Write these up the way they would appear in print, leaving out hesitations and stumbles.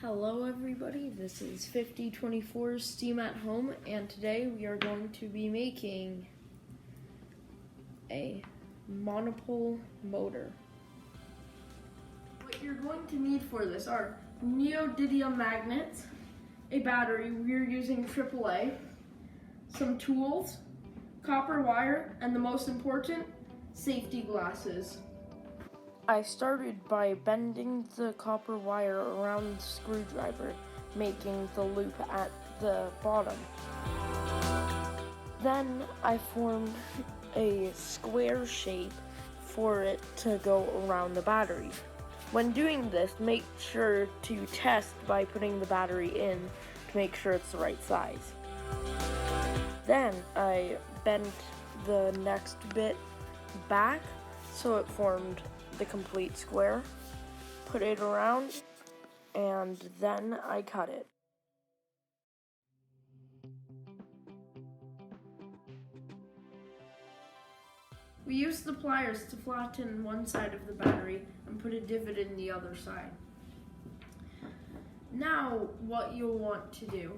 Hello everybody, this is 5024 Steam at Home, and today we are going to be making a monopole motor. What you're going to need for this are neodymium magnets, a battery, we're using AAA, some tools, copper wire, and the most important, safety glasses. I started by bending the copper wire around the screwdriver, making the loop at the bottom. Then I formed a square shape for it to go around the battery. When doing this, make sure to test by putting the battery in to make sure it's the right size. Then I bent the next bit back so it formed the complete square, put it around, and then I cut it. We used the pliers to flatten one side of the battery and put a divot in the other side. Now what you'll want to do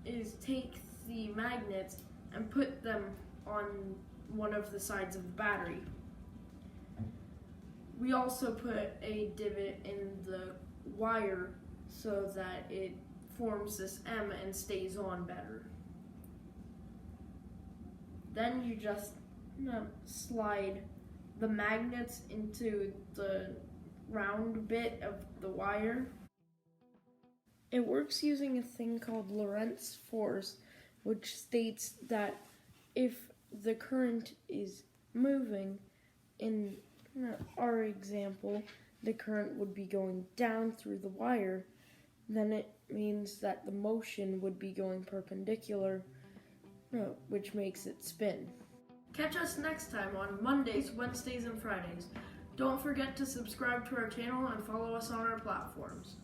is take the magnets and put them on one of the sides of the battery. We also put a divot in the wire so that it forms this M and stays on better. Then you just slide the magnets into the round bit of the wire. It works using a thing called Lorentz force, which states that if the current is moving, in our example, the current would be going down through the wire, then it means that the motion would be going perpendicular, which makes it spin. Catch us next time on Mondays, Wednesdays, and Fridays. Don't forget to subscribe to our channel and follow us on our platforms.